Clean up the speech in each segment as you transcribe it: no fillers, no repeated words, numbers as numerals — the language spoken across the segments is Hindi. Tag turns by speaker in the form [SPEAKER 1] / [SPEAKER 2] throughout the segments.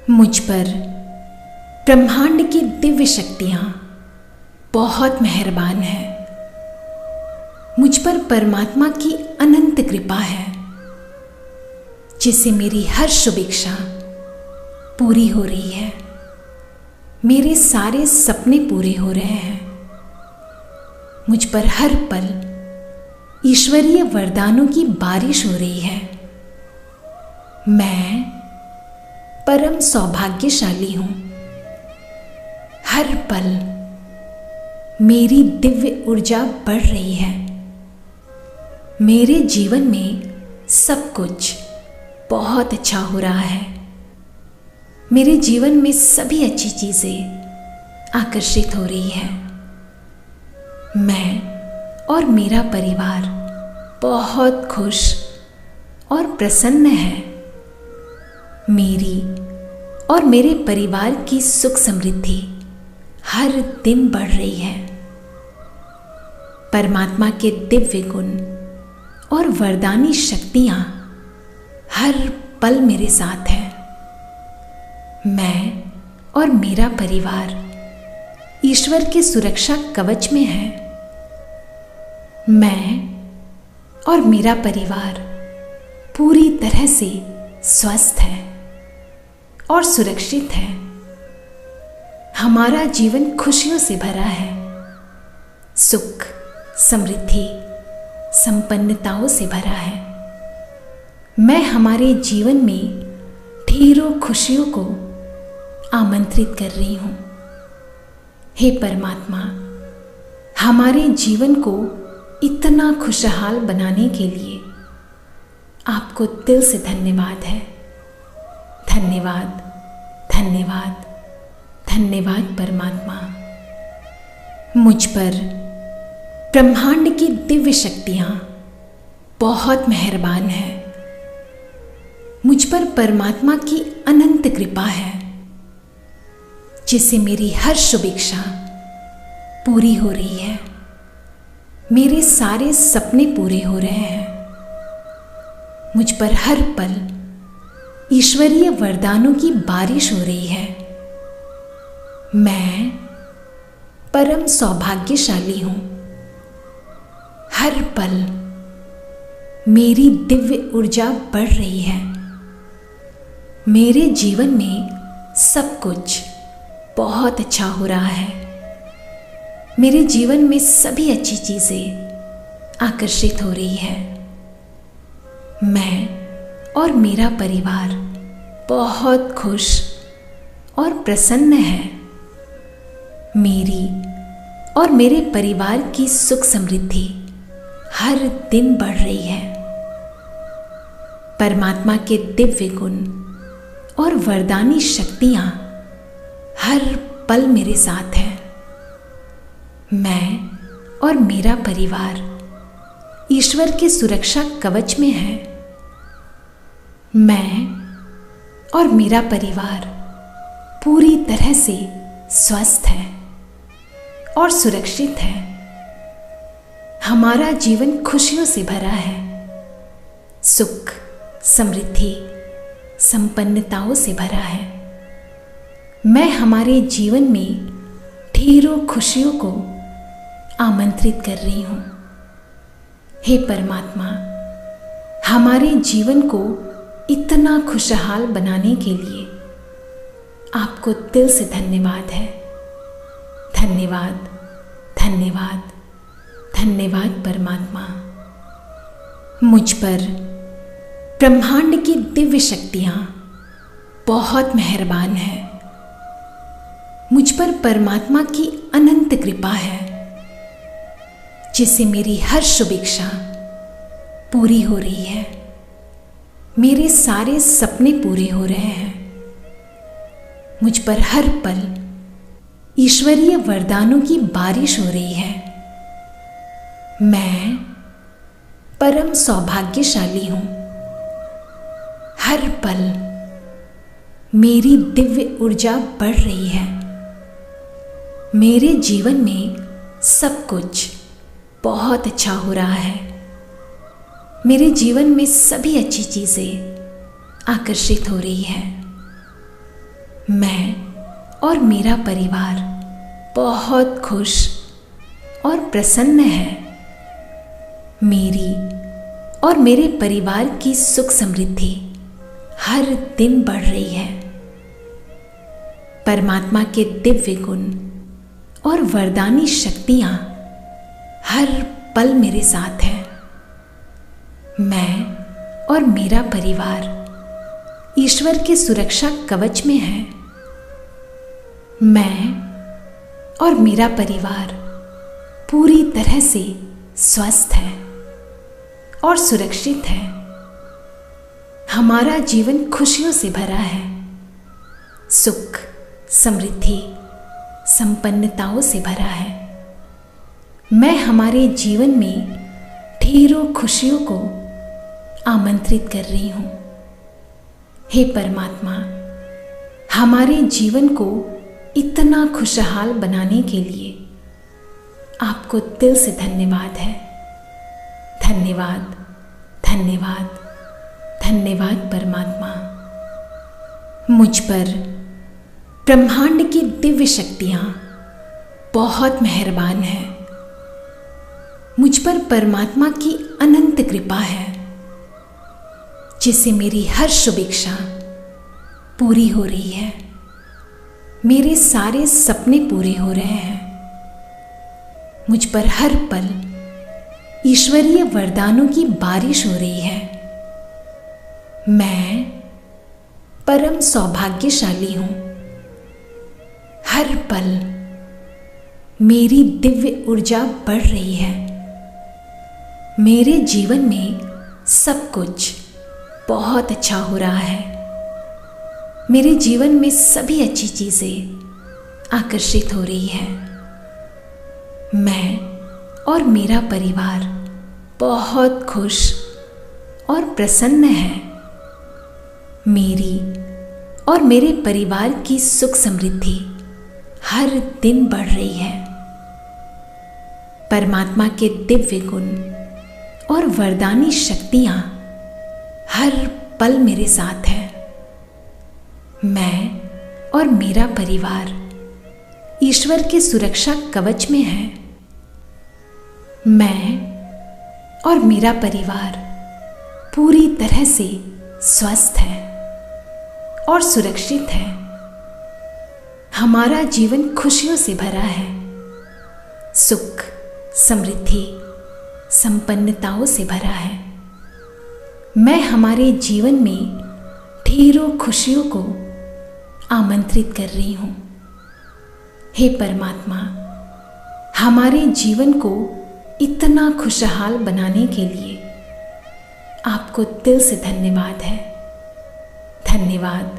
[SPEAKER 1] मुझ पर ब्रह्मांड की दिव्य शक्तियाँ बहुत मेहरबान हैं। मुझ पर परमात्मा की अनंत कृपा है, जिससे मेरी हर शुभ इच्छा पूरी हो रही है। मेरे सारे सपने पूरे हो रहे हैं। मुझ पर हर पल ईश्वरीय वरदानों की बारिश हो रही है। मैं परम सौभाग्यशाली हूँ। हर पल मेरी दिव्य ऊर्जा बढ़ रही है। मेरे जीवन में सब कुछ बहुत अच्छा हो रहा है। मेरे जीवन में सभी अच्छी चीज़ें आकर्षित हो रही है। मैं और मेरा परिवार बहुत खुश और प्रसन्न है। मेरी और मेरे परिवार की सुख समृद्धि हर दिन बढ़ रही है। परमात्मा के दिव्य गुण और वरदानी शक्तियाँ हर पल मेरे साथ हैं। मैं और मेरा परिवार ईश्वर के सुरक्षा कवच में है। मैं और मेरा परिवार पूरी तरह से स्वस्थ है और सुरक्षित है। हमारा जीवन खुशियों से भरा है। सुख, समृद्धि, संपन्नताओं से भरा है। मैं हमारे जीवन में ढेरों खुशियों को आमंत्रित कर रही हूँ। हे परमात्मा, हमारे जीवन को इतना खुशहाल बनाने के लिए आपको दिल से धन्यवाद है। धन्यवाद, धन्यवाद, धन्यवाद परमात्मा। मुझ पर ब्रह्मांड की दिव्य शक्तियाँ बहुत मेहरबान हैं। मुझ पर परमात्मा की अनंत कृपा है, जिससे मेरी हर शुभ इच्छा पूरी हो रही है। मेरे सारे सपने पूरे हो रहे हैं। मुझ पर हर पल ईश्वरीय वरदानों की बारिश हो रही है। मैं परम सौभाग्यशाली हूँ। हर पल मेरी दिव्य ऊर्जा बढ़ रही है। मेरे जीवन में सब कुछ बहुत अच्छा हो रहा है। मेरे जीवन में सभी अच्छी चीज़ें आकर्षित हो रही है। मैं और मेरा परिवार बहुत खुश और प्रसन्न है। मेरी और मेरे परिवार की सुख समृद्धि हर दिन बढ़ रही है। परमात्मा के दिव्य गुण और वरदानी शक्तियाँ हर पल मेरे साथ हैं। मैं और मेरा परिवार ईश्वर के सुरक्षा कवच में है। मैं और मेरा परिवार पूरी तरह से स्वस्थ है और सुरक्षित है। हमारा जीवन खुशियों से भरा है। सुख, समृद्धि, संपन्नताओं से भरा है। मैं हमारे जीवन में ढेरों खुशियों को आमंत्रित कर रही हूँ। हे परमात्मा, हमारे जीवन को इतना खुशहाल बनाने के लिए आपको दिल से धन्यवाद है। धन्यवाद, धन्यवाद, धन्यवाद परमात्मा। मुझ पर ब्रह्मांड की दिव्य शक्तियाँ बहुत मेहरबान हैं। मुझ पर परमात्मा की अनंत कृपा है, जिससे मेरी हर शुभ इच्छा पूरी हो रही है। मेरे सारे सपने पूरे हो रहे हैं। मुझ पर हर पल ईश्वरीय वरदानों की बारिश हो रही है। मैं परम सौभाग्यशाली हूँ। हर पल मेरी दिव्य ऊर्जा बढ़ रही है। मेरे जीवन में सब कुछ बहुत अच्छा हो रहा है। मेरे जीवन में सभी अच्छी चीज़ें आकर्षित हो रही है। मैं और मेरा परिवार बहुत खुश और प्रसन्न है। मेरी और मेरे परिवार की सुख समृद्धि हर दिन बढ़ रही है। परमात्मा के दिव्य गुण और वरदानी शक्तियां हर पल मेरे साथ हैं। मैं और मेरा परिवार ईश्वर के सुरक्षा कवच में है। मैं और मेरा परिवार पूरी तरह से स्वस्थ है और सुरक्षित है। हमारा जीवन खुशियों से भरा है। सुख, समृद्धि, संपन्नताओं से भरा है। मैं हमारे जीवन में ढेरों खुशियों को आमंत्रित कर रही हूँ। हे परमात्मा, हमारे जीवन को इतना खुशहाल बनाने के लिए आपको दिल से धन्यवाद है। धन्यवाद, धन्यवाद, धन्यवाद परमात्मा। मुझ पर ब्रह्मांड की दिव्य शक्तियाँ बहुत मेहरबान हैं। मुझ पर परमात्मा की अनंत कृपा है, जिससे मेरी हर शुभ इच्छा पूरी हो रही है। मेरे सारे सपने पूरे हो रहे हैं। मुझ पर हर पल ईश्वरीय वरदानों की बारिश हो रही है। मैं परम सौभाग्यशाली हूँ। हर पल मेरी दिव्य ऊर्जा बढ़ रही है। मेरे जीवन में सब कुछ बहुत अच्छा हो रहा है। मेरे जीवन में सभी अच्छी चीजें आकर्षित हो रही है। मैं और मेरा परिवार बहुत खुश और प्रसन्न है। मेरी और मेरे परिवार की सुख समृद्धि हर दिन बढ़ रही है। परमात्मा के दिव्य गुण और वरदानी शक्तियां हर पल मेरे साथ हैं। मैं और मेरा परिवार ईश्वर के सुरक्षा कवच में है। मैं और मेरा परिवार पूरी तरह से स्वस्थ है और सुरक्षित है। हमारा जीवन खुशियों से भरा है। सुख, समृद्धि, संपन्नताओं से भरा है। मैं हमारे जीवन में ढेरों खुशियों को आमंत्रित कर रही हूँ। हे परमात्मा, हमारे जीवन को इतना खुशहाल बनाने के लिए आपको दिल से धन्यवाद है। धन्यवाद,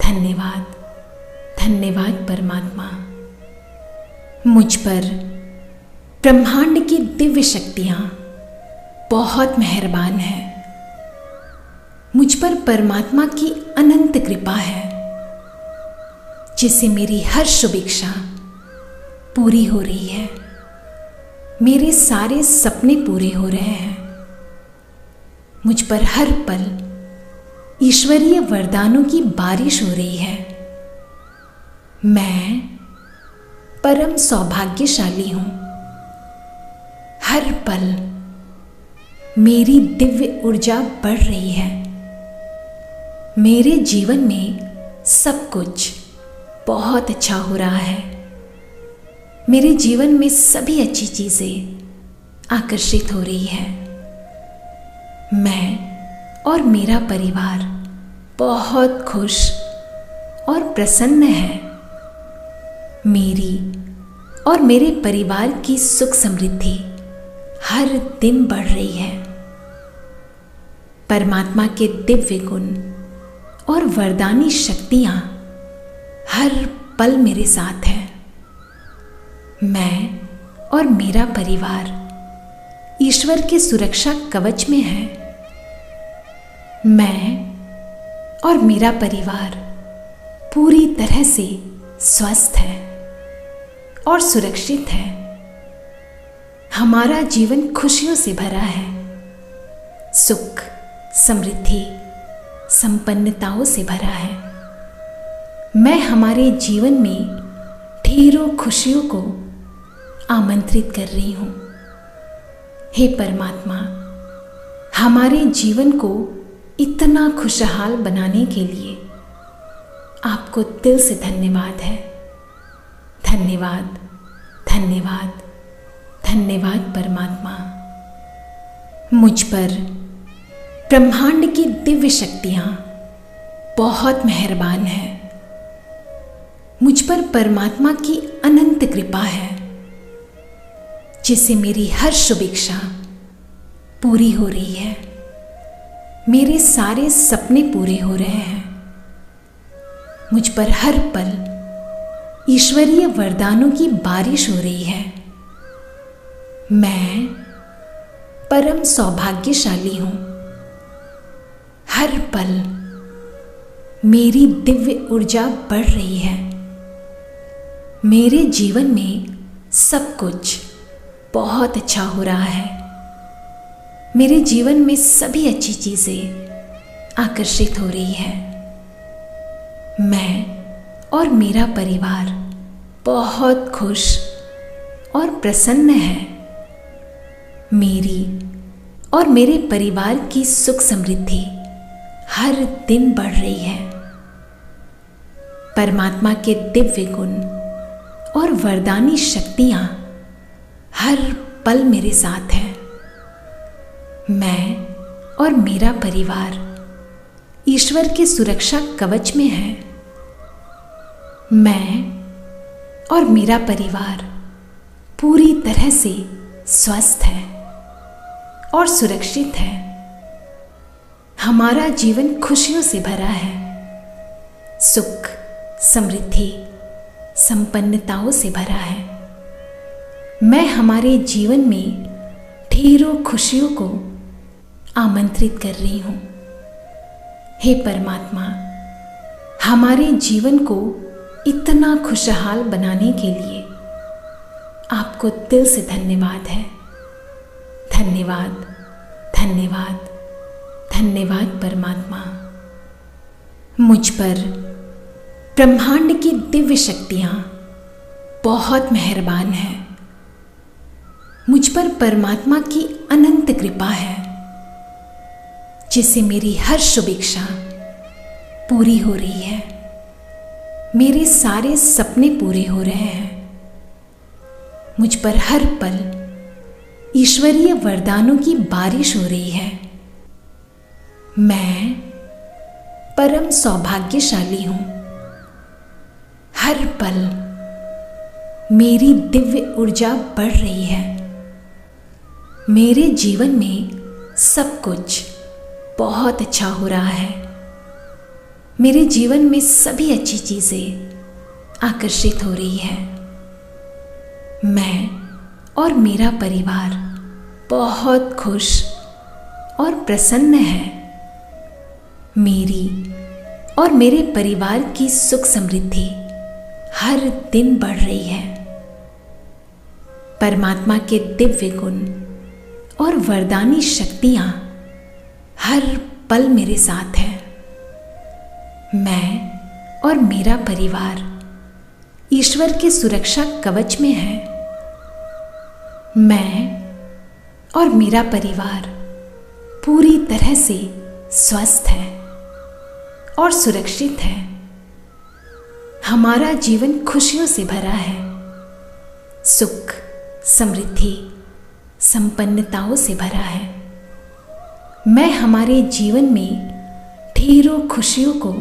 [SPEAKER 1] धन्यवाद, धन्यवाद परमात्मा। मुझ पर ब्रह्मांड की दिव्य शक्तियाँ बहुत मेहरबान हैं। मुझ पर परमात्मा की अनंत कृपा है, जिससे मेरी हर शुभ इच्छा पूरी हो रही है। मेरे सारे सपने पूरे हो रहे हैं। मुझ पर हर पल ईश्वरीय वरदानों की बारिश हो रही है। मैं परम सौभाग्यशाली हूँ। हर पल मेरी दिव्य ऊर्जा बढ़ रही है। मेरे जीवन में सब कुछ बहुत अच्छा हो रहा है। मेरे जीवन में सभी अच्छी चीजें आकर्षित हो रही है। मैं और मेरा परिवार बहुत खुश और प्रसन्न है। मेरी और मेरे परिवार की सुख समृद्धि हर दिन बढ़ रही है। परमात्मा के दिव्य गुण और वरदानी शक्तियां हर पल मेरे साथ हैं। मैं और मेरा परिवार ईश्वर के सुरक्षा कवच में है। मैं और मेरा परिवार पूरी तरह से स्वस्थ है और सुरक्षित है। हमारा जीवन खुशियों से भरा है। सुख, समृद्धि, संपन्नताओं से भरा है। मैं हमारे जीवन में ढेरों खुशियों को आमंत्रित कर रही हूँ। हे परमात्मा, हमारे जीवन को इतना खुशहाल बनाने के लिए आपको दिल से धन्यवाद है। धन्यवाद, धन्यवाद, धन्यवाद परमात्मा। मुझ पर ब्रह्मांड की दिव्य शक्तियाँ बहुत मेहरबान हैं। मुझ पर परमात्मा की अनंत कृपा है, जिससे मेरी हर शुभ इच्छा पूरी हो रही है। मेरे सारे सपने पूरे हो रहे हैं। मुझ पर हर पल ईश्वरीय वरदानों की बारिश हो रही है। मैं परम सौभाग्यशाली हूँ। हर पल मेरी दिव्य ऊर्जा बढ़ रही है। मेरे जीवन में सब कुछ बहुत अच्छा हो रहा है। मेरे जीवन में सभी अच्छी चीज़ें आकर्षित हो रही है। मैं और मेरा परिवार बहुत खुश और प्रसन्न है। मेरी और मेरे परिवार की सुख समृद्धि हर दिन बढ़ रही है। परमात्मा के दिव्य गुण और वरदानी शक्तियाँ हर पल मेरे साथ हैं। मैं और मेरा परिवार ईश्वर के सुरक्षा कवच में है। मैं और मेरा परिवार पूरी तरह से स्वस्थ है और सुरक्षित है। हमारा जीवन खुशियों से भरा है। सुख, समृद्धि, संपन्नताओं से भरा है। मैं हमारे जीवन में ढेरों खुशियों को आमंत्रित कर रही हूँ। हे परमात्मा, हमारे जीवन को इतना खुशहाल बनाने के लिए आपको दिल से धन्यवाद है। धन्यवाद, धन्यवाद, धन्यवाद परमात्मा। मुझ पर ब्रह्मांड की दिव्य शक्तियाँ बहुत मेहरबान हैं। मुझ पर परमात्मा की अनंत कृपा है, जिससे मेरी हर शुभ इच्छा पूरी हो रही है। मेरे सारे सपने पूरे हो रहे हैं। मुझ पर हर पल ईश्वरीय वरदानों की बारिश हो रही है। मैं परम सौभाग्यशाली हूँ। हर पल मेरी दिव्य ऊर्जा बढ़ रही है। मेरे जीवन में सब कुछ बहुत अच्छा हो रहा है। मेरे जीवन में सभी अच्छी चीज़ें आकर्षित हो रही है। मैं और मेरा परिवार बहुत खुश और प्रसन्न है। मेरी और मेरे परिवार की सुख समृद्धि हर दिन बढ़ रही है। परमात्मा के दिव्य गुण और वरदानी शक्तियाँ हर पल मेरे साथ हैं। मैं और मेरा परिवार ईश्वर के सुरक्षा कवच में है। मैं और मेरा परिवार पूरी तरह से स्वस्थ है और सुरक्षित है। हमारा जीवन खुशियों से भरा है। सुख, समृद्धि, संपन्नताओं से भरा है। मैं हमारे जीवन में ढेरों खुशियों को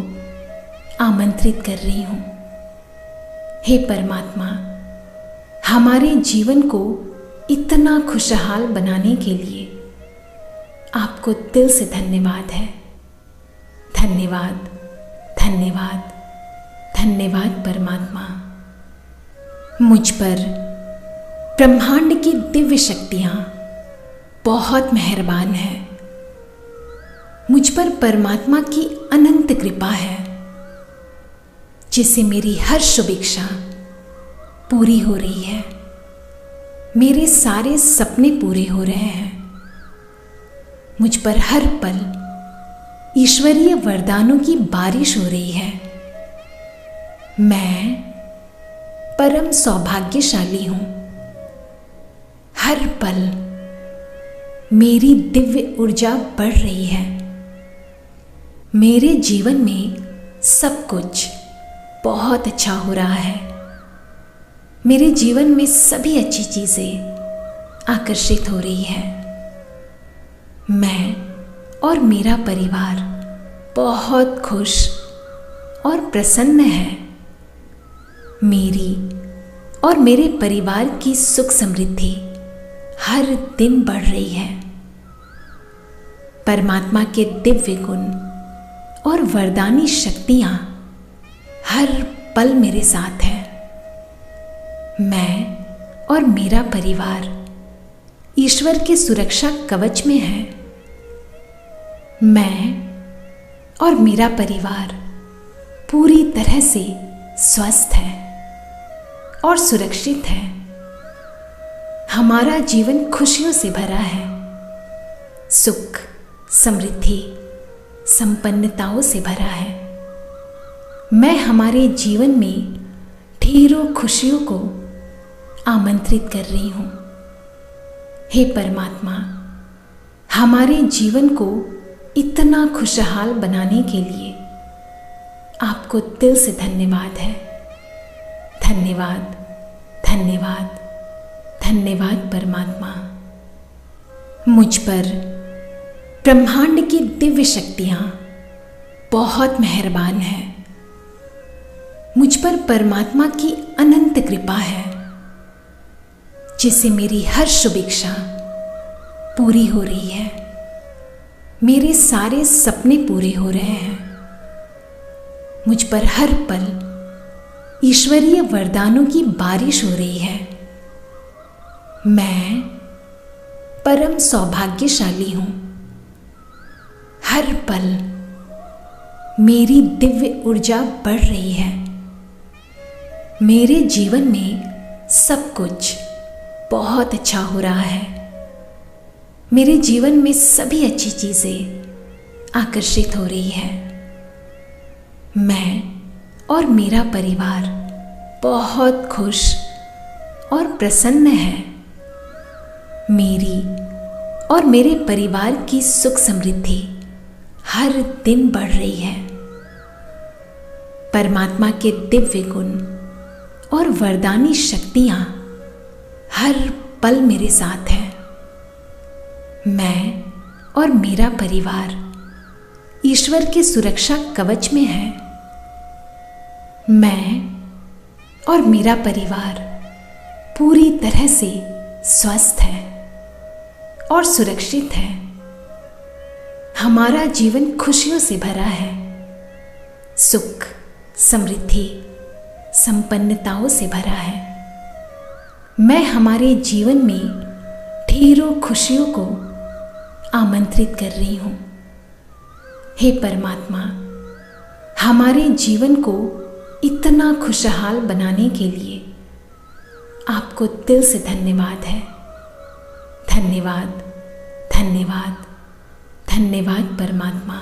[SPEAKER 1] आमंत्रित कर रही हूँ। हे परमात्मा, हमारे जीवन को इतना खुशहाल बनाने के लिए आपको दिल से धन्यवाद है। धन्यवाद, धन्यवाद, धन्यवाद परमात्मा। मुझ पर ब्रह्मांड की दिव्य शक्तियाँ बहुत मेहरबान हैं। मुझ पर परमात्मा की अनंत कृपा है, जिससे मेरी हर शुभ इच्छा पूरी हो रही है। मेरे सारे सपने पूरे हो रहे हैं। मुझ पर हर पल ईश्वरीय वरदानों की बारिश हो रही है। मैं परम सौभाग्यशाली हूँ। हर पल मेरी दिव्य ऊर्जा बढ़ रही है। मेरे जीवन में सब कुछ बहुत अच्छा हो रहा है। मेरे जीवन में सभी अच्छी चीज़ें आकर्षित हो रही है। मैं और मेरा परिवार बहुत खुश और प्रसन्न है। मेरी और मेरे परिवार की सुख समृद्धि हर दिन बढ़ रही है। परमात्मा के दिव्य गुण और वरदानी शक्तियाँ हर पल मेरे साथ हैं। मैं और मेरा परिवार ईश्वर के सुरक्षा कवच में है। मैं और मेरा परिवार पूरी तरह से स्वस्थ है और सुरक्षित है। हमारा जीवन खुशियों से भरा है। सुख, समृद्धि, संपन्नताओं से भरा है। मैं हमारे जीवन में ढेरों खुशियों को आमंत्रित कर रही हूँ। हे परमात्मा, हमारे जीवन को इतना खुशहाल बनाने के लिए आपको दिल से धन्यवाद है। धन्यवाद, धन्यवाद, धन्यवाद परमात्मा। मुझ पर ब्रह्मांड की दिव्य शक्तियाँ बहुत मेहरबान हैं। मुझ पर परमात्मा की अनंत कृपा है, जिससे मेरी हर शुभ इच्छा पूरी हो रही है। मेरे सारे सपने पूरे हो रहे हैं। मुझ पर हर पल ईश्वरीय वरदानों की बारिश हो रही है। मैं परम सौभाग्यशाली हूँ। हर पल मेरी दिव्य ऊर्जा बढ़ रही है। मेरे जीवन में सब कुछ बहुत अच्छा हो रहा है। मेरे जीवन में सभी अच्छी चीज़ें आकर्षित हो रही है। मैं और मेरा परिवार बहुत खुश और प्रसन्न है। मेरी और मेरे परिवार की सुख समृद्धि हर दिन बढ़ रही है। परमात्मा के दिव्य गुण और वरदानी शक्तियाँ हर पल मेरे साथ हैं। मैं और मेरा परिवार ईश्वर के सुरक्षा कवच में है। मैं और मेरा परिवार पूरी तरह से स्वस्थ है और सुरक्षित है। हमारा जीवन खुशियों से भरा है। सुख, समृद्धि, संपन्नताओं से भरा है। मैं हमारे जीवन में ढेरों खुशियों को आमंत्रित कर रही हूँ। हे परमात्मा, हमारे जीवन को इतना खुशहाल बनाने के लिए आपको दिल से धन्यवाद है। धन्यवाद, धन्यवाद, धन्यवाद परमात्मा।